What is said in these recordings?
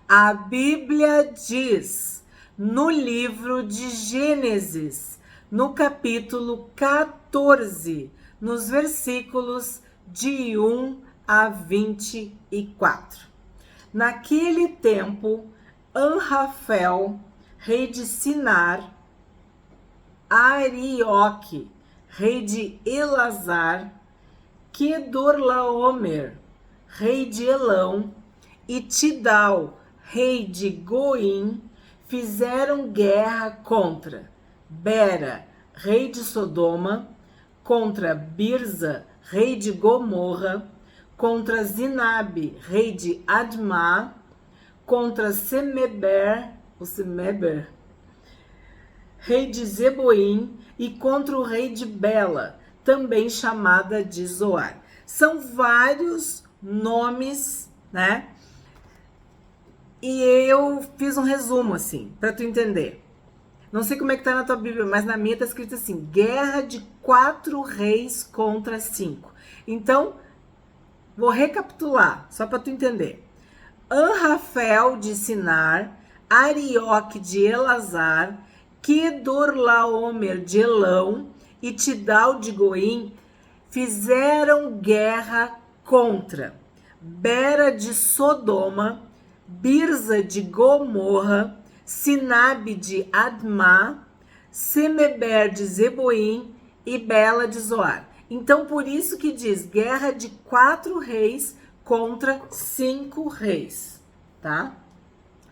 A Bíblia diz no livro de Gênesis, no capítulo 14, nos versículos de 1 a 24. Naquele tempo, Anrafel, rei de Sinar, Arioque, rei de Elazar, Quedorlaomer, rei de Elão, e Tidal, rei de Goim, fizeram guerra contra Bera, rei de Sodoma, contra Birza, rei de Gomorra, contra Zinabe, rei de Admá, contra Semeber, rei de Zeboim, e contra o rei de Bela, também chamada de Zoar. São vários nomes, né? E eu fiz um resumo, assim, para tu entender. Não sei como é que tá na tua Bíblia, mas na minha tá escrito assim: guerra de 4 reis contra 5. Então, vou recapitular, só para tu entender. Anrafel de Sinar, Arioque de Elazar, Quedorlaomer de Elão e Tidal de Goim fizeram guerra contra Bera de Sodoma, Birza de Gomorra, Sinabe de Admá, Semeber de Zeboim e Bela de Zoar. Então, por isso que diz guerra de 4 reis contra 5 reis, tá?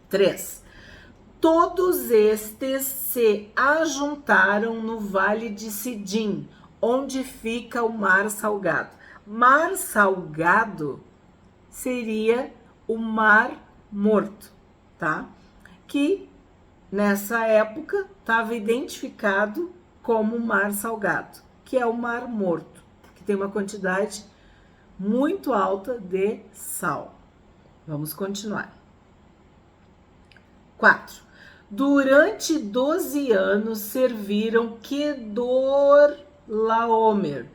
3. Todos estes se ajuntaram no vale de Sidim, onde fica o Mar Salgado. Mar Salgado seria o Mar Morto, tá? Que nessa época estava identificado como Mar Salgado, que é o Mar Morto, que tem uma quantidade muito alta de sal. Vamos continuar. 4. Durante 12 anos serviram Quedorlaomer,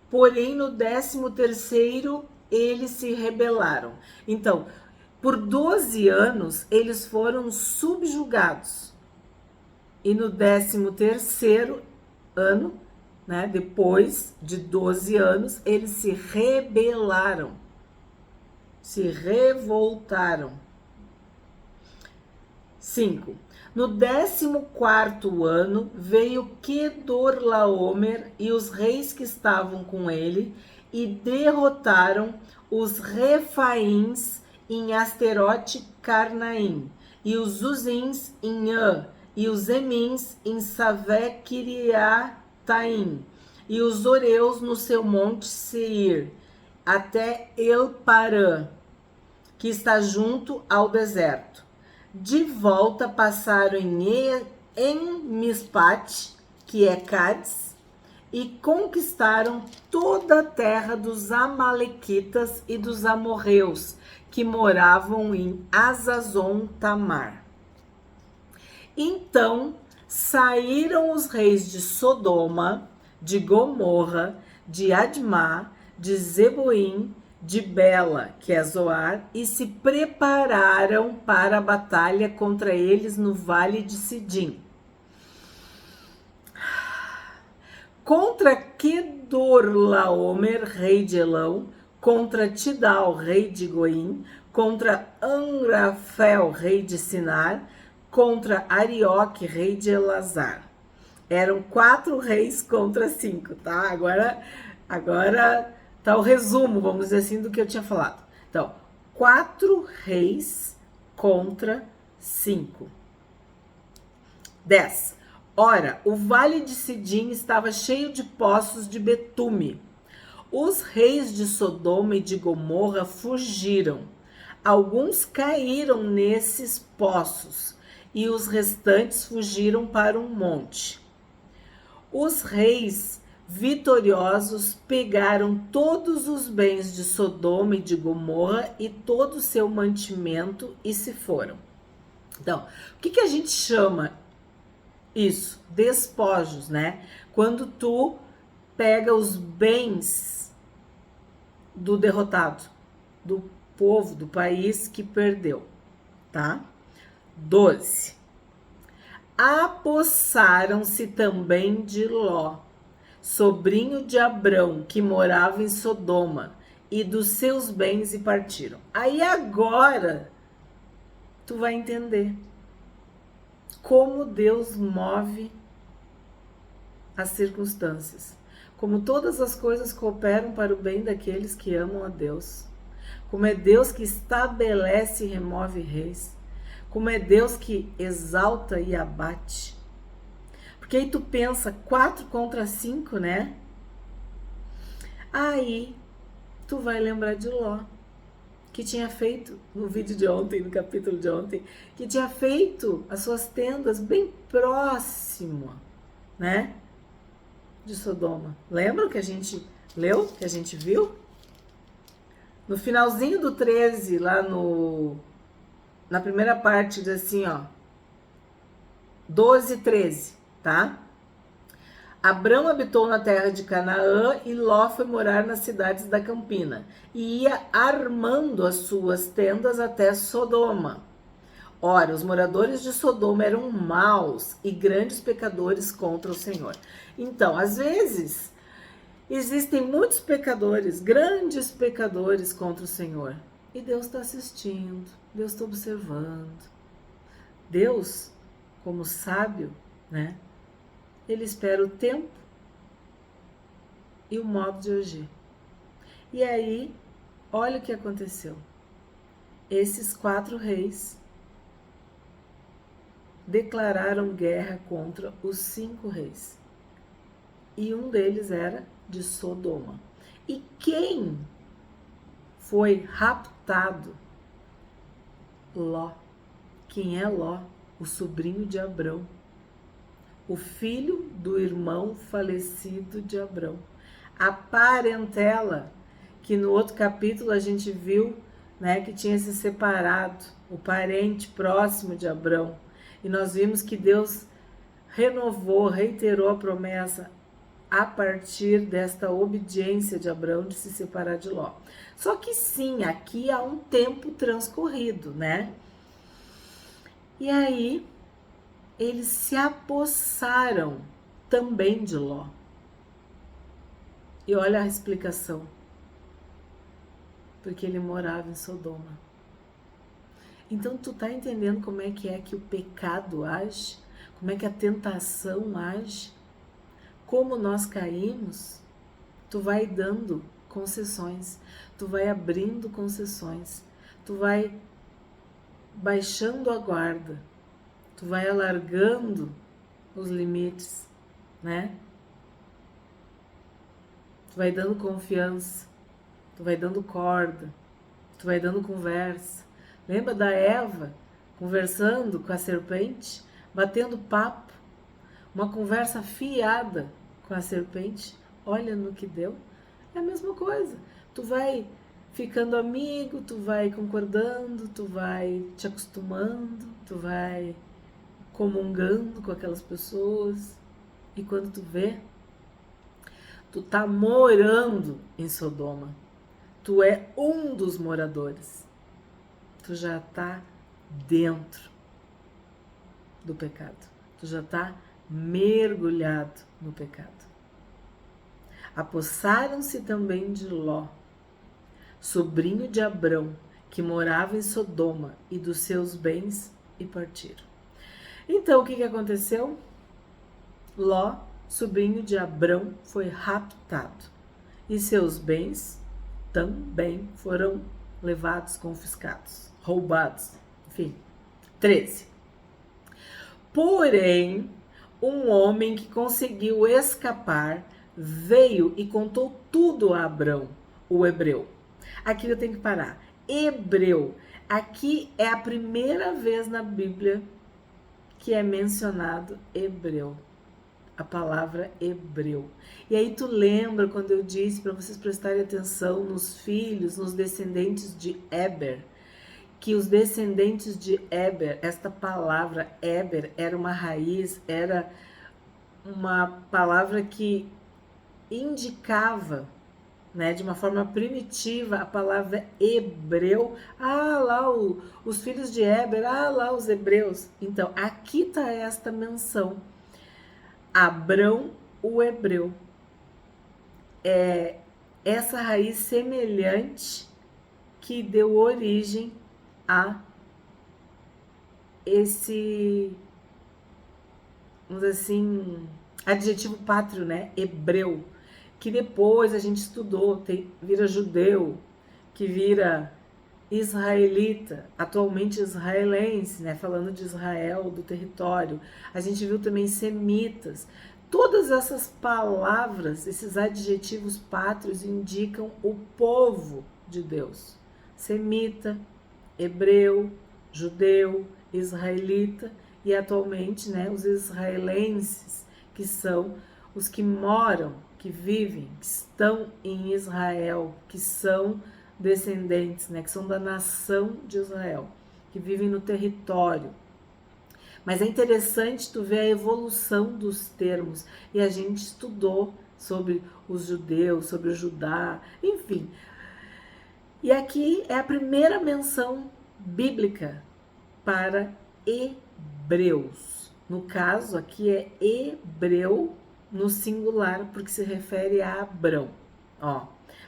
porém no 13º eles se rebelaram. Então, por 12 anos eles foram subjugados. E no 13º ano, né, depois de 12 anos, eles se rebelaram, se revoltaram. 5. No 14º ano veio Quedorlaomer e os reis que estavam com ele e derrotaram os Refaíns em Asterote Carnaim, e os Uzins em An, e os Emins em Savé-Kiriataim, e os Oreus no seu monte Seir, até El-Parã, que está junto ao deserto. De volta passaram em Mispat, que é Cádiz, e conquistaram toda a terra dos Amalequitas e dos amorreus, que moravam em Azazon Tamar. Então saíram os reis de Sodoma, de Gomorra, de Admá, de Zeboim, de Bela, que é Zoar, e se prepararam para a batalha contra eles no vale de Sidim. Contra Quedorlaomer, rei de Elão, contra Tidal, rei de Goim, contra Anrafel, rei de Sinar, contra Arioque, rei de Elazar. Eram 4 reis contra 5, tá? Agora tá o resumo, vamos dizer assim, do que eu tinha falado. Então, 4 reis contra 5. 10. Ora, o vale de Sidim estava cheio de poços de betume. Os reis de Sodoma e de Gomorra fugiram. Alguns caíram nesses poços e os restantes fugiram para um monte. Os reis vitoriosos pegaram todos os bens de Sodoma e de Gomorra e todo o seu mantimento e se foram. Então, o que a gente chama isso? Despojos, né? Quando tu pega os bens do derrotado, do povo, do país que perdeu. tá? 12. Apossaram-se também de Ló, sobrinho de Abrão, que morava em Sodoma, e dos seus bens e partiram. Aí agora tu vai entender como Deus move as circunstâncias, como todas as coisas cooperam para o bem daqueles que amam a Deus, como é Deus que estabelece e remove reis, como é Deus que exalta e abate. Porque aí tu pensa 4 contra 5, né? Aí tu vai lembrar de Ló, que tinha feito no vídeo de ontem, no capítulo de ontem, que tinha feito as suas tendas bem próximo, né, de Sodoma. Lembram que a gente leu, que a gente viu? No finalzinho do 13, lá na primeira parte, diz assim, ó, 12, 13, tá? Abrão habitou na terra de Canaã e Ló foi morar nas cidades da campina e ia armando as suas tendas até Sodoma. Ora, os moradores de Sodoma eram maus e grandes pecadores contra o Senhor. Então, às vezes, existem muitos pecadores, grandes pecadores contra o Senhor. E Deus está assistindo, Deus está observando. Deus, como sábio, né? Ele espera o tempo e o modo de agir. E aí, olha o que aconteceu. Esses 4 reis declararam guerra contra os 5 reis. E um deles era de Sodoma. E quem foi raptado? Ló. Quem é Ló? O sobrinho de Abrão. O filho do irmão falecido de Abrão. A parentela, que no outro capítulo a gente viu, né, que tinha se separado, o parente próximo de Abrão. E nós vimos que Deus renovou, reiterou a promessa a partir desta obediência de Abrão de se separar de Ló. Só que sim, aqui há um tempo transcorrido, né? E aí eles se apossaram também de Ló. E olha a explicação. Porque ele morava em Sodoma. Então tu tá entendendo como é que o pecado age? Como é que a tentação age? Como nós caímos? Tu vai dando concessões. Tu vai abrindo concessões. Tu vai baixando a guarda. Tu vai alargando os limites, né? Tu vai dando confiança, tu vai dando corda, tu vai dando conversa. Lembra da Eva conversando com a serpente, batendo papo, uma conversa fiada com a serpente? Olha no que deu. É a mesma coisa. Tu vai ficando amigo, tu vai concordando, tu vai te acostumando, tu vai comungando com aquelas pessoas, e quando tu vê, tu tá morando em Sodoma, tu é um dos moradores, tu já tá dentro do pecado, tu já tá mergulhado no pecado. Apossaram-se também de Ló, sobrinho de Abrão, que morava em Sodoma, e dos seus bens, e partiram. Então, o que aconteceu? Ló, sobrinho de Abrão, foi raptado e seus bens também foram levados, confiscados, roubados. Enfim, 13. Porém, um homem que conseguiu escapar veio e contou tudo a Abrão, o hebreu. Aqui eu tenho que parar. Hebreu. Aqui é a primeira vez na Bíblia que é mencionado hebreu, a palavra hebreu. E aí tu lembra quando eu disse para vocês prestarem atenção nos filhos, nos descendentes de Eber, que os descendentes de Eber, esta palavra Eber era uma raiz, era uma palavra que indicava né, de uma forma primitiva, a palavra hebreu. Ah, lá os filhos de Éber, ah, lá os hebreus. Então, aqui está esta menção. Abrão, o hebreu. É essa raiz semelhante que deu origem a esse, vamos dizer assim, adjetivo pátrio, né? Hebreu, que depois a gente estudou, vira judeu, que vira israelita, atualmente israelense, né? Falando de Israel, do território. A gente viu também semitas. Todas essas palavras, esses adjetivos pátrios indicam o povo de Deus. Semita, hebreu, judeu, israelita e atualmente, né, os israelenses, que são os que moram, que vivem, que estão em Israel, que são descendentes, né, que são da nação de Israel, que vivem no território. Mas é interessante tu ver a evolução dos termos, e a gente estudou sobre os judeus, sobre o Judá, enfim. E aqui é a primeira menção bíblica para hebreus. No caso, aqui é hebreu no singular, porque se refere a Abrão. Ó.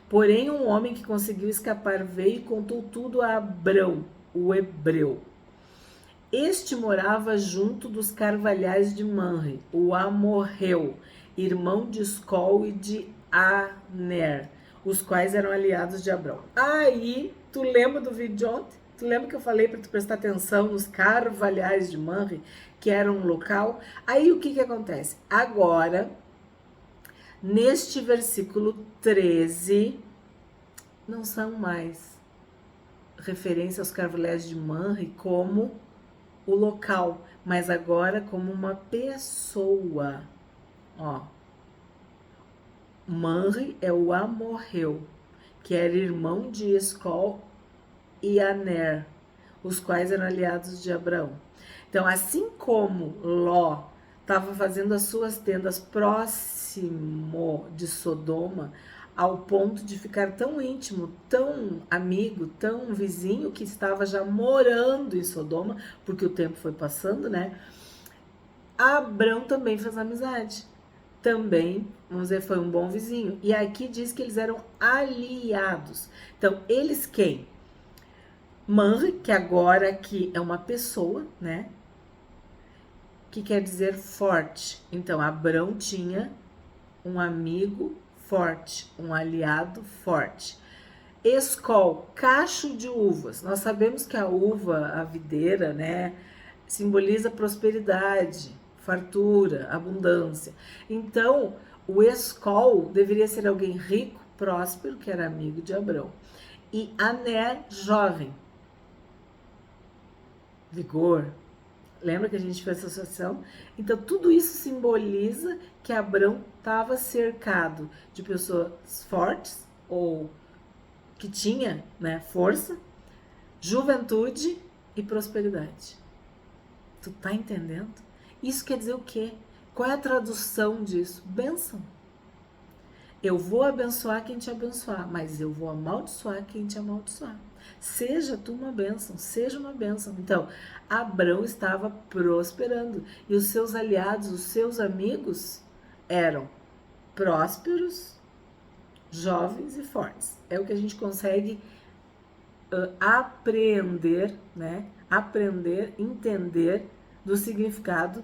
Porém, um homem que conseguiu escapar veio e contou tudo a Abrão, o hebreu. Este morava junto dos carvalhais de Manre, o amorreu, irmão de Escol e de Aner, os quais eram aliados de Abrão. Aí, tu lembra do vídeo de ontem? Tu lembra que eu falei para tu prestar atenção nos carvalhais de Manre, que era um local? Aí o que acontece? Agora, neste versículo 13, não são mais referência aos carvalhais de Manre como o local, mas agora como uma pessoa. Ó, Manre é o amorreu, que era irmão de Escol e Aner, os quais eram aliados de Abraão. Então, assim como Ló estava fazendo as suas tendas próximo de Sodoma, ao ponto de ficar tão íntimo, tão amigo, tão vizinho, que estava já morando em Sodoma, porque o tempo foi passando, né? Abrão também fez amizade. Também, vamos dizer, foi um bom vizinho. E aqui diz que eles eram aliados. Então, eles quem? Manre, que agora aqui é uma pessoa, né? Que quer dizer forte. Então, Abrão tinha um amigo forte, um aliado forte. Escol, cacho de uvas. Nós sabemos que a uva, a videira, né, simboliza prosperidade, fartura, abundância. Então, o Escol deveria ser alguém rico, próspero, que era amigo de Abrão. E Aner, jovem. Vigor. Lembra que a gente fez essa associação? Então, tudo isso simboliza que Abrão estava cercado de pessoas fortes, ou que tinha, né, força, juventude e prosperidade. Tu tá entendendo? Isso quer dizer o quê? Qual é a tradução disso? Bênção. Eu vou abençoar quem te abençoar, mas eu vou amaldiçoar quem te amaldiçoar. Seja tu uma bênção, seja uma bênção. Então, Abrão estava prosperando e os seus aliados, os seus amigos eram prósperos, jovens e fortes. É o que a gente consegue aprender, né? Aprender, entender do significado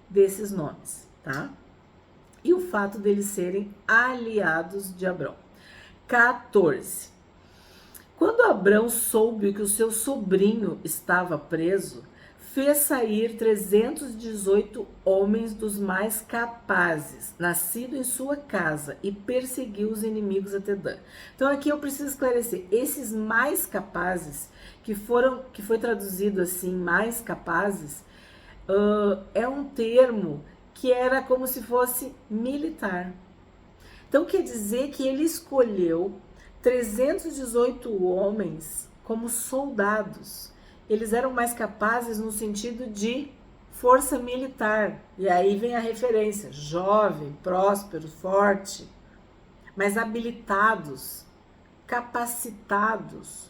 desses nomes, tá? E o fato deles serem aliados de Abrão. 14. Quando Abrão soube que o seu sobrinho estava preso, fez sair 318 homens dos mais capazes, nascidos em sua casa, e perseguiu os inimigos até Dan. Então aqui eu preciso esclarecer, esses mais capazes, que foi traduzido assim, mais capazes, é um termo que era como se fosse militar. Então quer dizer que ele escolheu 318 homens como soldados. Eles eram mais capazes no sentido de força militar. E aí vem a referência: jovem, próspero, forte. mas habilitados, capacitados,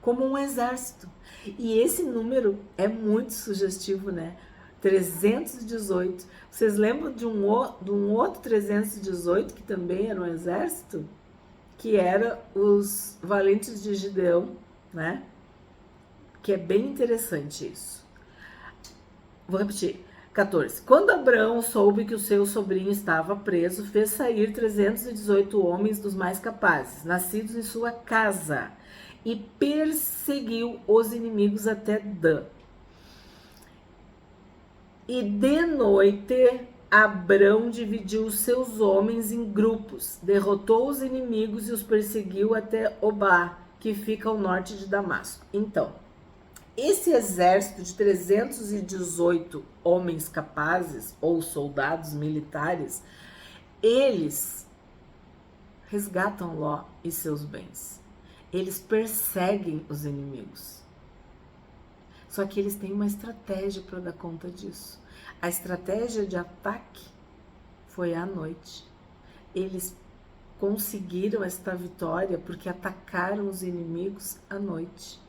como um exército. E esse número é muito sugestivo, né? 318. Vocês lembram de um outro 318 que também era um exército? Que era os valentes de Gideão, né? Que é bem interessante isso. Vou repetir. 14. Quando Abraão soube que o seu sobrinho estava preso, fez sair 318 homens dos mais capazes, nascidos em sua casa, e perseguiu os inimigos até Dan. E de noite, Abrão dividiu os seus homens em grupos, derrotou os inimigos e os perseguiu até Obá, que fica ao norte de Damasco. Então, esse exército de 318 homens capazes, ou soldados militares, eles resgatam Ló e seus bens. Eles perseguem os inimigos. Só que eles têm uma estratégia para dar conta disso. A estratégia de ataque foi à noite. Eles conseguiram esta vitória porque atacaram os inimigos à noite.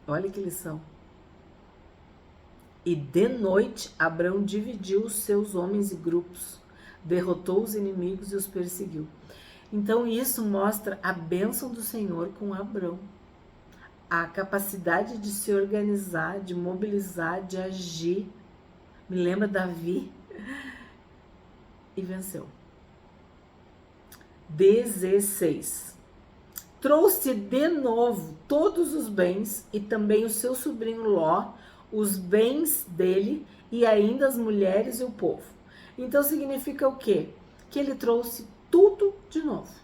Olha que lição. E de noite, Abrão dividiu os seus homens em grupos, derrotou os inimigos e os perseguiu. Então isso mostra a bênção do Senhor com Abrão. A capacidade de se organizar, de mobilizar, de agir. Me lembra Davi. E venceu. 16. Trouxe de novo todos os bens e também o seu sobrinho Ló, os bens dele e ainda as mulheres e o povo. Então significa o quê? Que ele trouxe tudo de novo.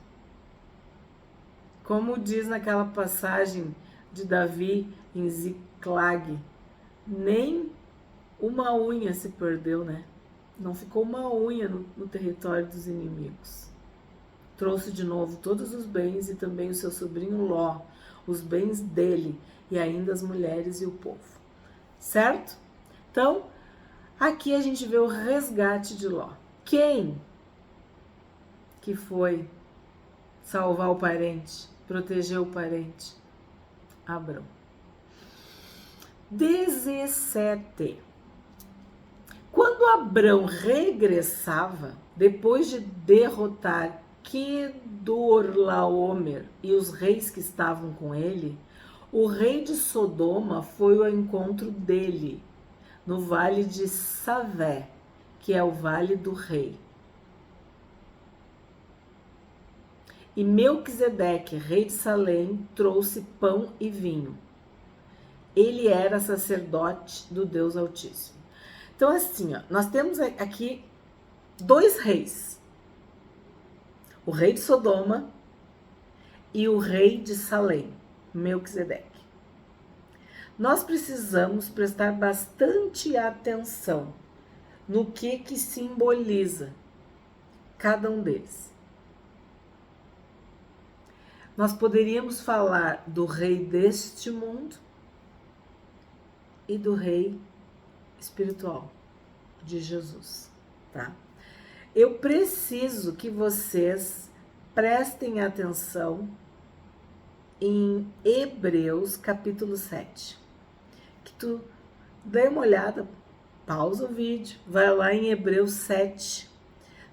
Como diz naquela passagem de Davi em Ziclag, nem uma unha se perdeu, né? Não ficou uma unha no território dos inimigos. Trouxe de novo todos os bens e também o seu sobrinho Ló, os bens dele e ainda as mulheres e o povo. Certo? Então, aqui a gente vê o resgate de Ló. Quem que foi salvar o parente, proteger o parente? Abrão. 17. Quando Abrão regressava, depois de derrotar Quedorlaomer e os reis que estavam com ele, o rei de Sodoma foi ao encontro dele, no vale de Savé, que é o vale do rei. E Melquisedeque, rei de Salém, trouxe pão e vinho. Ele era sacerdote do Deus Altíssimo. Então, assim, ó, nós temos aqui dois reis. O rei de Sodoma e o rei de Salém, Melquisedeque. Nós precisamos prestar bastante atenção no que simboliza cada um deles. Nós poderíamos falar do rei deste mundo e do rei espiritual, de Jesus, tá? Eu preciso que vocês prestem atenção em Hebreus capítulo 7. Que tu dê uma olhada, pausa o vídeo, vai lá em Hebreus 7.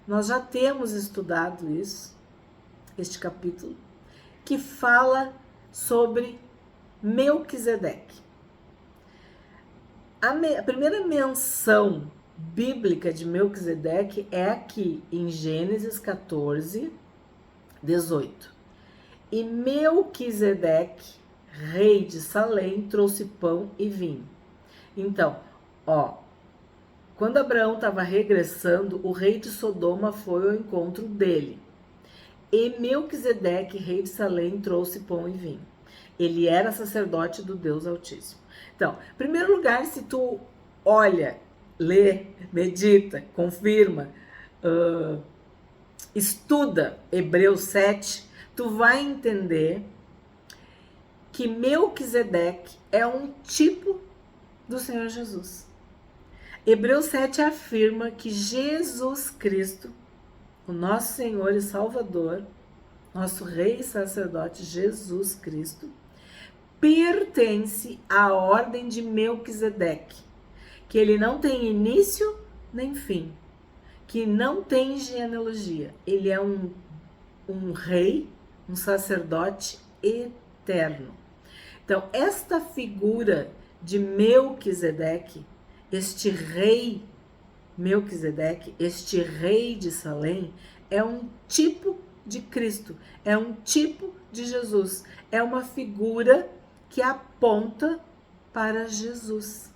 Nós já temos estudado isso, este capítulo, que fala sobre Melquisedeque. A primeira menção bíblica de Melquisedeque é aqui em Gênesis 14, 18. E Melquisedeque, rei de Salém, trouxe pão e vinho. Então, quando Abraão estava regressando, o rei de Sodoma foi ao encontro dele. E Melquisedeque, rei de Salém, trouxe pão e vinho. Ele era sacerdote do Deus Altíssimo. Então, em primeiro lugar, se tu olha, lê, medita, confirma, estuda Hebreus 7, tu vai entender que Melquisedeque é um tipo do Senhor Jesus. Hebreus 7 afirma que Jesus Cristo o nosso Senhor e Salvador, nosso Rei e Sacerdote Jesus Cristo, pertence à ordem de Melquisedeque, que ele não tem início nem fim, que não tem genealogia. Ele é um rei, um sacerdote eterno. Então, esta figura de Melquisedeque, este rei Melquisedeque, este rei de Salém, é um tipo de Cristo, é um tipo de Jesus, é uma figura que aponta para Jesus.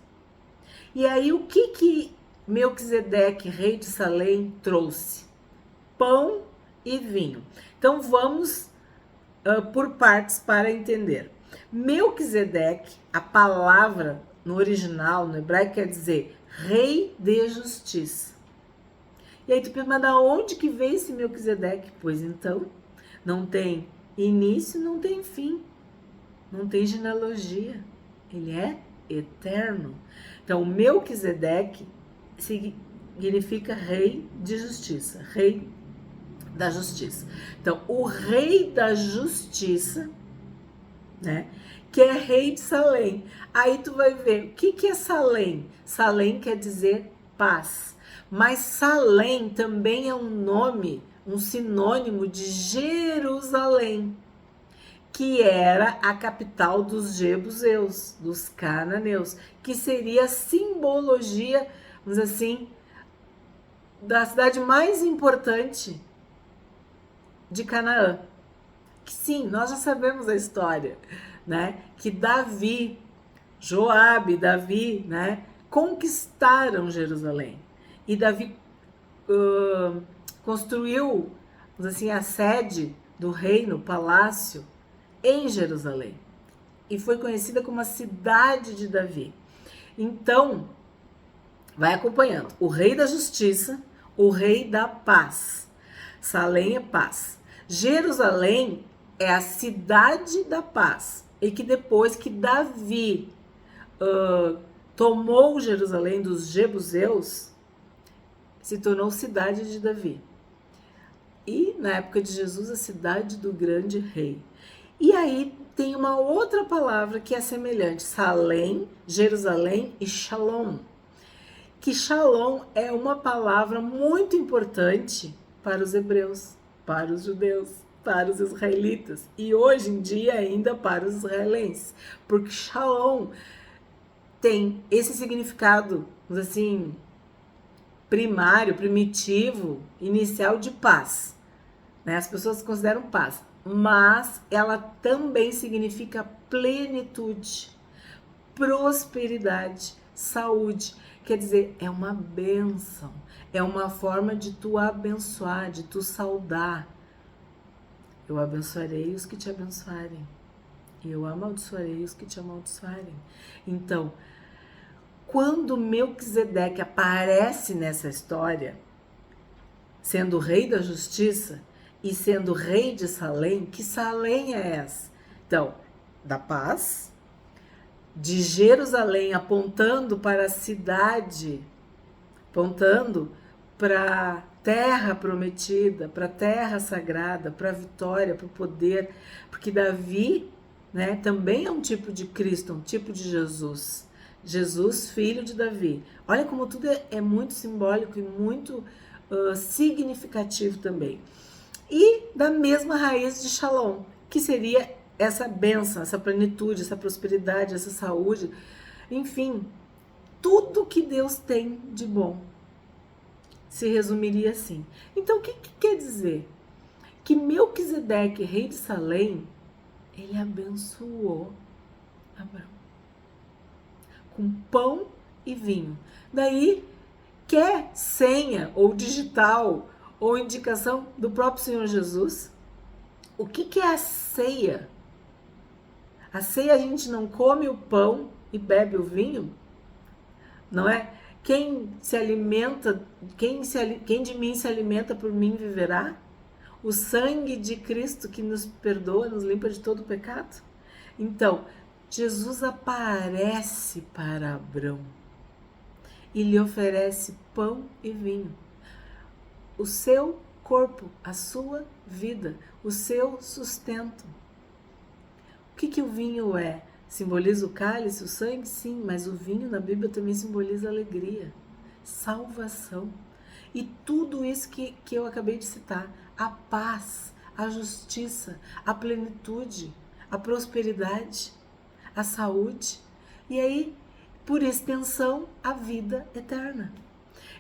E aí, o que Melquisedeque, rei de Salém, trouxe? Pão e vinho. Então, vamos por partes para entender. Melquisedeque, a palavra no original, no hebraico, quer dizer rei de justiça. E aí tu pensa, mas da onde que veio esse Melquisedeque? Pois então, não tem início, não tem fim, não tem genealogia. Ele é eterno. Então, o Melquisedeque significa rei de justiça, rei da justiça. Então, o rei da justiça, né, que é rei de Salém. Aí tu vai ver, o que é Salém? Salém quer dizer paz. Mas Salém também é um nome, um sinônimo de Jerusalém, que era a capital dos jebuseus, dos cananeus, que seria a simbologia, vamos dizer assim, da cidade mais importante de Canaã. Que sim, nós já sabemos a história, né? Que Davi, né, conquistaram Jerusalém. E Davi construiu, assim, a sede do reino, o palácio, em Jerusalém. E foi conhecida como a cidade de Davi. Então, vai acompanhando. O rei da justiça, o rei da paz. Salém é paz. Jerusalém é a cidade da paz. E que depois que Davi tomou Jerusalém dos jebuseus, se tornou cidade de Davi. E na época de Jesus, a cidade do grande rei. E aí tem uma outra palavra que é semelhante: Salém, Jerusalém e Shalom. Que Shalom é uma palavra muito importante para os hebreus, para os judeus, para os israelitas e hoje em dia ainda para os israelenses, porque Shalom tem esse significado, assim, primário, primitivo, inicial de paz, né? As pessoas consideram paz, mas ela também significa plenitude, prosperidade, saúde. Quer dizer, é uma bênção, é uma forma de tu abençoar, de tu saudar. Eu abençoarei os que te abençoarem, e eu amaldiçoarei os que te amaldiçoarem. Então, quando Melquisedeque aparece nessa história, sendo rei da justiça e sendo rei de Salém, que Salém é essa? Então, da paz, de Jerusalém, apontando para a cidade, apontando para a terra prometida, para a terra sagrada, para a vitória, para o poder, porque Davi, né, também é um tipo de Cristo, um tipo de Jesus. Jesus, filho de Davi. Olha como tudo é muito simbólico e muito significativo também. E da mesma raiz de Shalom, que seria essa bênção, essa plenitude, essa prosperidade, essa saúde, enfim, tudo que Deus tem de bom se resumiria assim. Então, o que quer dizer? Que Melquisedeque, rei de Salém, ele abençoou Abraão com pão e vinho. Daí, quer senha ou digital ou indicação do próprio Senhor Jesus? O que é a ceia? A ceia a gente não come o pão e bebe o vinho? Não é? Quem se alimenta, quem de mim se alimenta, por mim viverá? O sangue de Cristo que nos perdoa, nos limpa de todo pecado? Então, Jesus aparece para Abrão e lhe oferece pão e vinho. O seu corpo, a sua vida, o seu sustento. O que o vinho é? Simboliza o cálice, o sangue? Sim, mas o vinho na Bíblia também simboliza alegria, salvação. E tudo isso que eu acabei de citar, a paz, a justiça, a plenitude, a prosperidade, a saúde. E aí, por extensão, a vida eterna.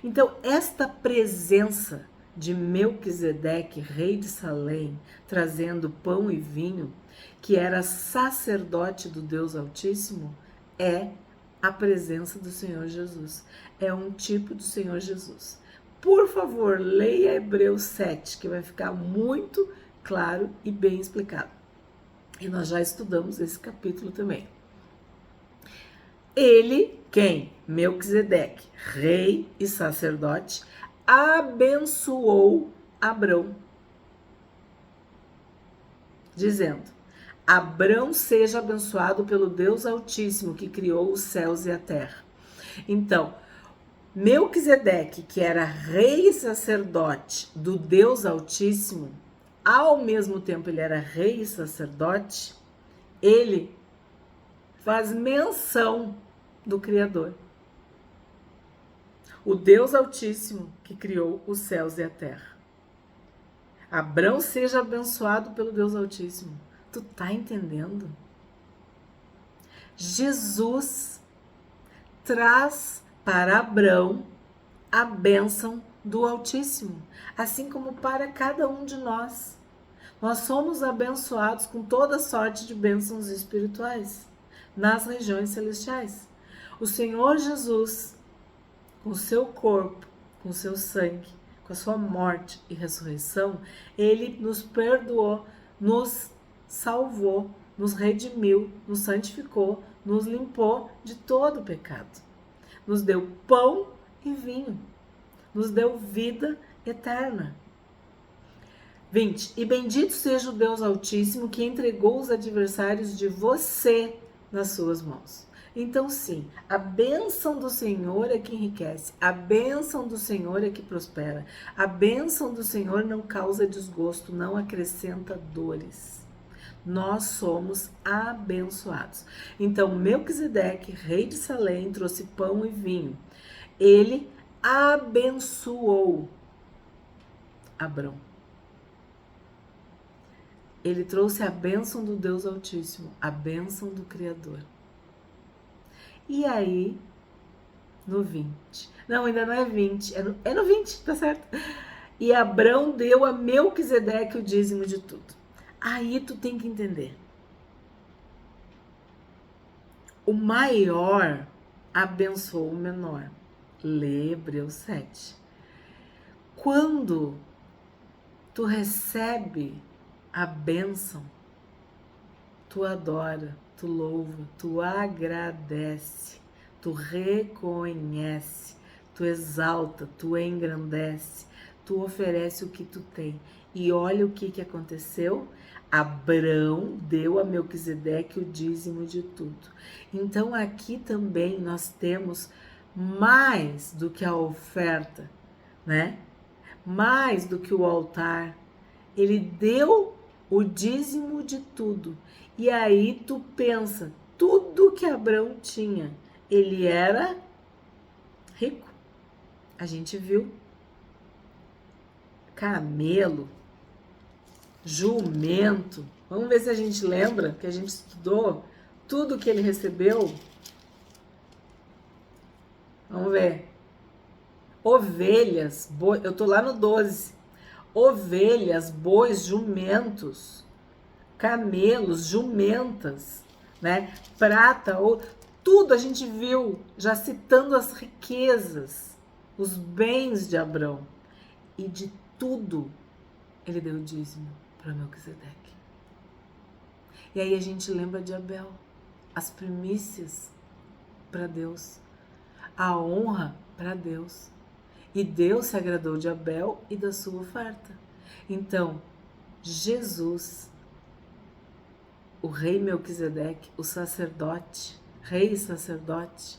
Então, esta presença de Melquisedeque, rei de Salém, trazendo pão e vinho, que era sacerdote do Deus Altíssimo, é a presença do Senhor Jesus. É um tipo do Senhor Jesus. Por favor, leia Hebreus 7, que vai ficar muito claro e bem explicado. E nós já estudamos esse capítulo também. Ele, quem? Melquisedeque, rei e sacerdote, abençoou Abrão, dizendo: Abrão seja abençoado pelo Deus Altíssimo que criou os céus e a terra. Então, Melquisedeque, que era rei e sacerdote do Deus Altíssimo, ao mesmo tempo ele era rei e sacerdote, ele faz menção do Criador. O Deus Altíssimo que criou os céus e a terra. Abrão seja abençoado pelo Deus Altíssimo. Tu tá entendendo? Jesus traz para Abrão a bênção do Altíssimo, assim como para cada um de nós. Nós somos abençoados com toda sorte de bênçãos espirituais nas regiões celestiais. O Senhor Jesus, com o seu corpo, com o seu sangue, com a sua morte e ressurreição, ele nos perdoou, nos salvou, nos redimiu, nos santificou, nos limpou de todo o pecado. Nos deu pão e vinho, nos deu vida eterna. 20. E bendito seja o Deus Altíssimo que entregou os adversários de você nas suas mãos. Então, sim, a bênção do Senhor é que enriquece, a bênção do Senhor é que prospera, a bênção do Senhor não causa desgosto, não acrescenta dores. Nós somos abençoados. Então, Melquisedeque, rei de Salém, trouxe pão e vinho. Ele abençoou Abrão. Ele trouxe a bênção do Deus Altíssimo, a bênção do Criador. E aí, no 20. Não, ainda não é 20. É no 20, tá certo? E Abrão deu a Melquisedeque o dízimo de tudo. Aí tu tem que entender. O maior abençoou o menor. Lê Hebreus 7. Quando tu recebe a bênção, tu adora, tu louva, tu agradece, tu reconhece, tu exalta, tu engrandece, tu oferece o que tu tem. E olha o que aconteceu. Abrão deu a Melquisedeque o dízimo de tudo. Então aqui também nós temos mais do que a oferta, né? Mais do que o altar. Ele deu o dízimo de tudo. E aí tu pensa, tudo que Abrão tinha, ele era rico. A gente viu camelo, jumento. Vamos ver se a gente lembra que a gente estudou tudo que ele recebeu. Vamos ver. Ovelhas, boi, eu tô lá no 12. Ovelhas, bois, jumentos, camelos, jumentas, né? Prata, ou tudo a gente viu, já citando as riquezas, os bens de Abrão. E de tudo ele deu dízimo para Melquisedeque. E aí a gente lembra de Abel, as primícias para Deus, a honra para Deus. E Deus se agradou de Abel e da sua oferta. Então, Jesus, o rei Melquisedeque, o sacerdote, rei e sacerdote,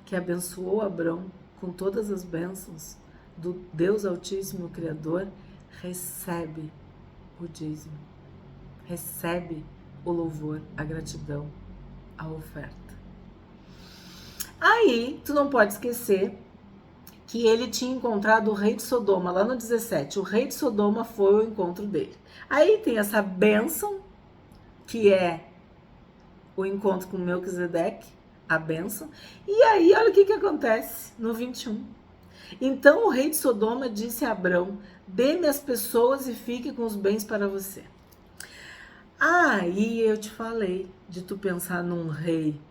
que abençoou Abrão com todas as bênçãos, do Deus Altíssimo, Criador, recebe o dízimo, recebe o louvor, a gratidão, a oferta. Aí, tu não pode esquecer que ele tinha encontrado o rei de Sodoma, lá no 17. O rei de Sodoma foi ao encontro dele. Aí tem essa bênção, que é o encontro com Melquisedeque, a bênção. E aí, olha o que acontece no 21. Então o rei de Sodoma disse a Abrão: dê-me as pessoas e fique com os bens para você. Aí eu te falei de tu pensar num rei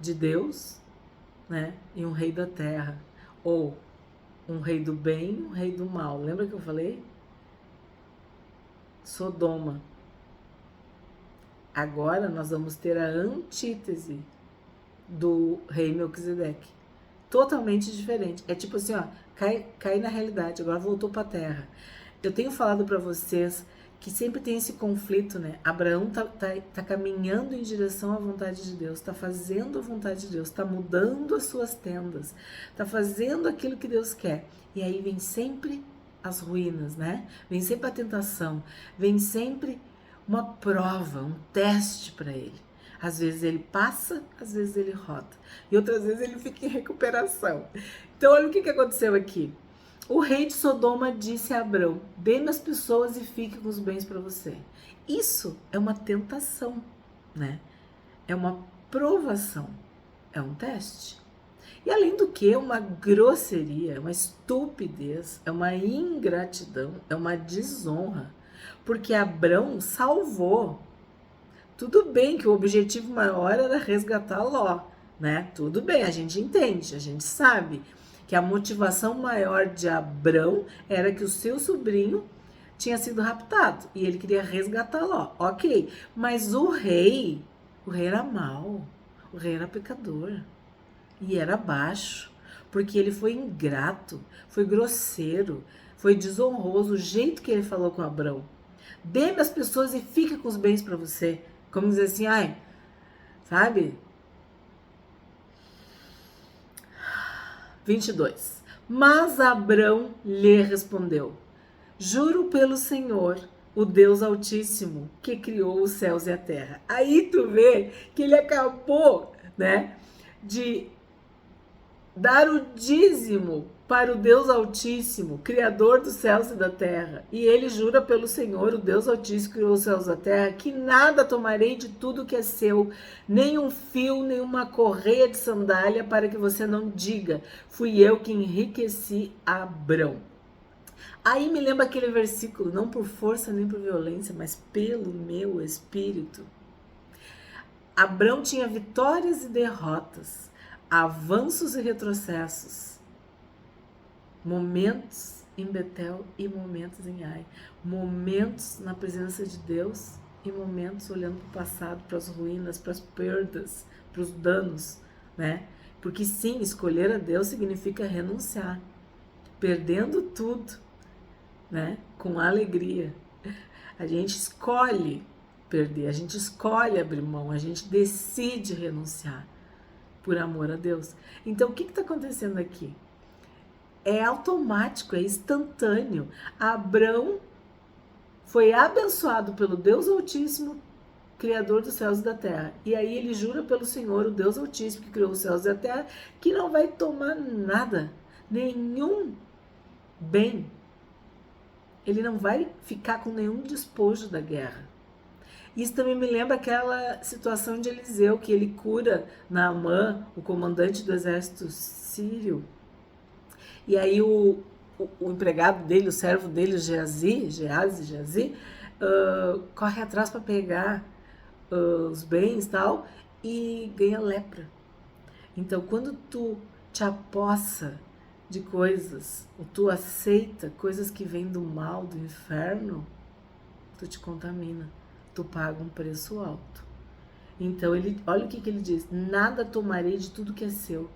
de Deus, né? E um rei da terra. Ou um rei do bem e um rei do mal. Lembra que eu falei? Sodoma. Agora nós vamos ter a antítese do rei Melquisedeque. Totalmente diferente. É tipo assim, ó, cai na realidade, agora voltou para a terra. Eu tenho falado para vocês que sempre tem esse conflito, né? Abraão tá caminhando em direção à vontade de Deus, tá fazendo a vontade de Deus, tá mudando as suas tendas, tá fazendo aquilo que Deus quer. E aí vem sempre as ruínas, né? Vem sempre a tentação, vem sempre uma prova, um teste para ele. Às vezes ele passa, às vezes ele roda. E outras vezes ele fica em recuperação. Então olha o que aconteceu aqui. O rei de Sodoma disse a Abrão: dê-me as pessoas e fique com os bens para você. Isso é uma tentação, né? É uma provação, é um teste. E além do que, é uma grosseria, é uma estupidez, é uma ingratidão, é uma desonra. Porque Abrão salvou. Tudo bem que o objetivo maior era resgatar Ló, né? Tudo bem, a gente entende, a gente sabe que a motivação maior de Abrão era que o seu sobrinho tinha sido raptado e ele queria resgatar Ló. Ok, mas o rei era mau, o rei era pecador e era baixo, porque ele foi ingrato, foi grosseiro, foi desonroso o jeito que ele falou com Abrão. Dê-me as pessoas e fique com os bens para você. Como dizer assim, ai, sabe? 22. Mas Abrão lhe respondeu: juro pelo Senhor, o Deus Altíssimo, que criou os céus e a terra. Aí tu vê que ele acabou, né, de dar o dízimo para o Deus Altíssimo, Criador dos céus e da terra. E ele jura pelo Senhor, o Deus Altíssimo, que criou os céus e a terra, que nada tomarei de tudo que é seu, nem um fio, nem uma correia de sandália, para que você não diga: fui eu que enriqueci Abrão. Aí me lembra aquele versículo: não por força nem por violência, mas pelo meu espírito. Abrão tinha vitórias e derrotas, avanços e retrocessos, momentos em Betel e momentos em Ai, momentos na presença de Deus e momentos olhando para o passado, para as ruínas, para as perdas, para os danos, né? Porque sim, escolher a Deus significa renunciar, perdendo tudo, né? Com alegria. A gente escolhe perder, a gente escolhe abrir mão, a gente decide renunciar por amor a Deus. Então, o que está acontecendo aqui? É automático, é instantâneo. Abrão foi abençoado pelo Deus Altíssimo, Criador dos céus e da terra. E aí ele jura pelo Senhor, o Deus Altíssimo, que criou os céus e a terra, que não vai tomar nada, nenhum bem. Ele não vai ficar com nenhum despojo da guerra. Isso também me lembra aquela situação de Eliseu, que ele cura Naamã, o comandante do exército sírio. E aí o empregado dele, o servo dele, Geazi, corre atrás para pegar os bens e tal, e ganha lepra. Então, quando tu te apossa de coisas, ou tu aceita coisas que vêm do mal, do inferno, tu te contamina, tu paga um preço alto. Então, olha o que ele diz: nada tomarei de tudo que é seu.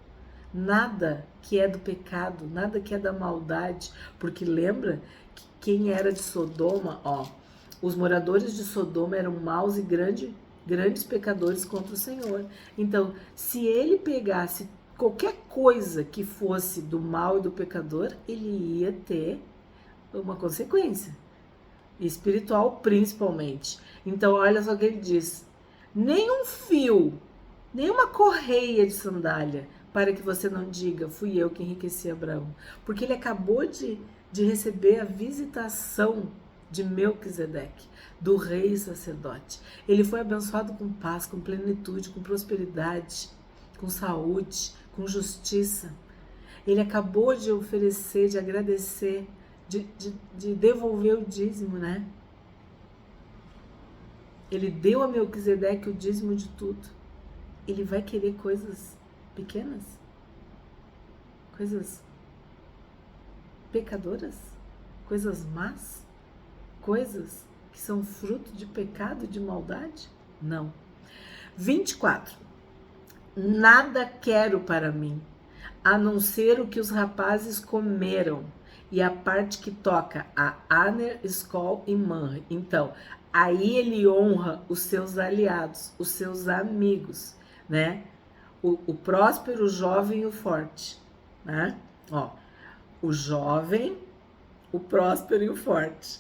Nada que é do pecado, nada que é da maldade, porque lembra que quem era de Sodoma, os moradores de Sodoma eram maus e grandes pecadores contra o Senhor. Então, se ele pegasse qualquer coisa que fosse do mal e do pecador, ele ia ter uma consequência, espiritual principalmente. Então, olha só o que ele diz: nenhum fio, nenhuma correia de sandália, para que você não diga, fui eu que enriqueci Abraão. Porque ele acabou de receber a visitação de Melquisedeque, do rei e sacerdote. Ele foi abençoado com paz, com plenitude, com prosperidade, com saúde, com justiça. Ele acabou de oferecer, de agradecer, de devolver o dízimo, né? Ele deu a Melquisedeque o dízimo de tudo. Ele vai querer coisas pequenas? Coisas pecadoras? Coisas más? Coisas que são fruto de pecado, de maldade? Não. 24. Nada quero para mim, a não ser o que os rapazes comeram, e a parte que toca a Aner, Skol e Manre. Então, aí ele honra os seus aliados, os seus amigos, né? O próspero, o jovem e o forte, né? Ó, o jovem, o próspero e o forte.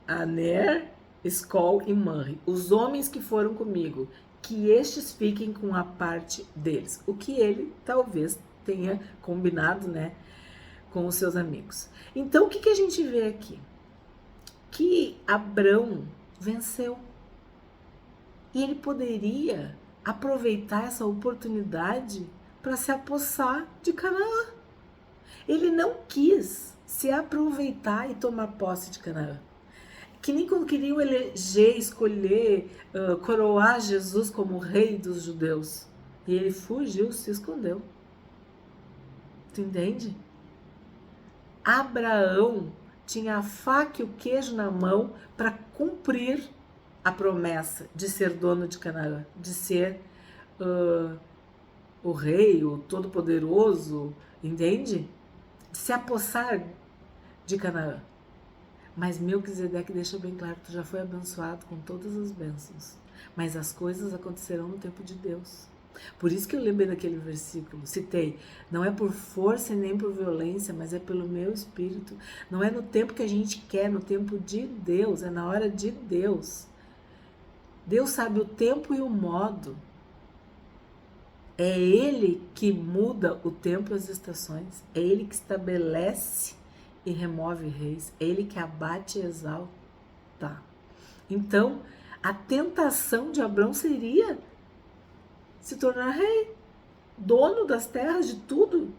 Aner, Skol e Manre. Os homens que foram comigo, que estes fiquem com a parte deles. O que ele talvez tenha combinado, né, com os seus amigos. Então, o que a gente vê aqui? Que Abrão venceu. E ele poderia aproveitar essa oportunidade para se apossar de Canaã. Ele não quis se aproveitar e tomar posse de Canaã. Que nem quando queriam eleger, escolher, coroar Jesus como rei dos judeus. E ele fugiu, se escondeu. Tu entende? Abraão tinha a faca e o queijo na mão para cumprir a promessa de ser dono de Canaã, de ser o rei, o todo-poderoso, entende? De se apossar de Canaã. Mas Melquisedeque deixa bem claro que tu já foi abençoado com todas as bênçãos. Mas as coisas acontecerão no tempo de Deus. Por isso que eu lembrei daquele versículo, citei, não é por força e nem por violência, mas é pelo meu espírito. Não é no tempo que a gente quer, no tempo de Deus, é na hora de Deus. Deus sabe o tempo e o modo. É Ele que muda o tempo e as estações. É Ele que estabelece e remove reis. É Ele que abate e exalta. Então, a tentação de Abrão seria se tornar rei, dono das terras, de tudo,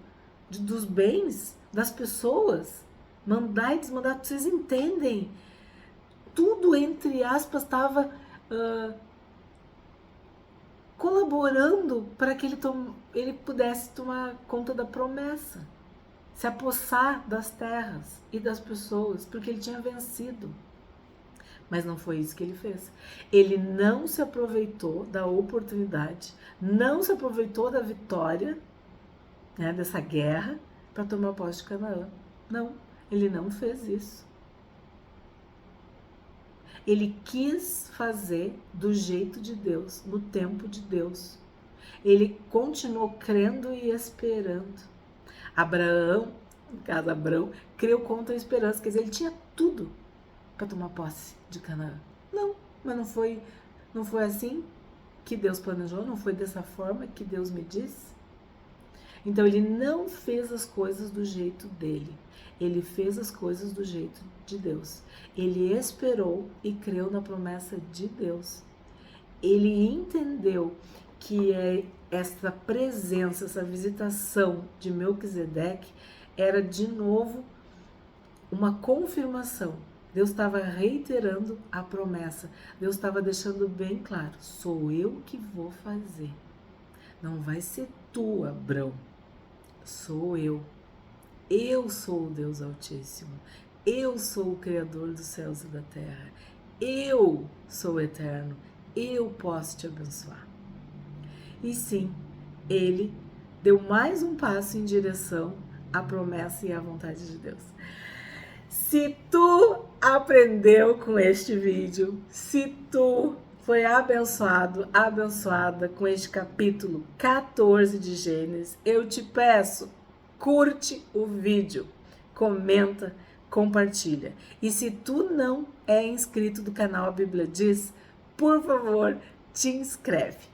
dos bens, das pessoas. Mandar e desmandar, vocês entendem? Tudo, entre aspas, estava colaborando para que ele pudesse tomar conta da promessa, se apossar das terras e das pessoas, porque ele tinha vencido. Mas não foi isso que ele fez. Ele não se aproveitou da oportunidade, não se aproveitou da vitória, né, dessa guerra, para tomar posse de Canaã. Não, ele não fez isso. Ele quis fazer do jeito de Deus, no tempo de Deus. Ele continuou crendo e esperando. Abraão, no caso Abrão, creu contra a esperança, quer dizer, ele tinha tudo para tomar posse de Canaã. Não, mas não foi assim que Deus planejou, não foi dessa forma que Deus me disse. Então ele não fez as coisas do jeito dele, ele fez as coisas do jeito de Deus. Ele esperou e creu na promessa de Deus. Ele entendeu que essa presença, essa visitação de Melquisedeque era de novo uma confirmação. Deus estava reiterando a promessa. Deus estava deixando bem claro, sou eu que vou fazer. Não vai ser tu, Abrão. Sou eu. Eu sou o Deus Altíssimo. Eu sou o Criador dos céus e da terra. Eu sou eterno. Eu posso te abençoar. E sim, ele deu mais um passo em direção à promessa e à vontade de Deus. Se tu aprendeu com este vídeo, se tu foi abençoado, abençoada com este capítulo 14 de Gênesis, eu te peço, curte o vídeo, comenta, compartilha. E se tu não é inscrito do canal A Bíblia Diz, por favor, te inscreve.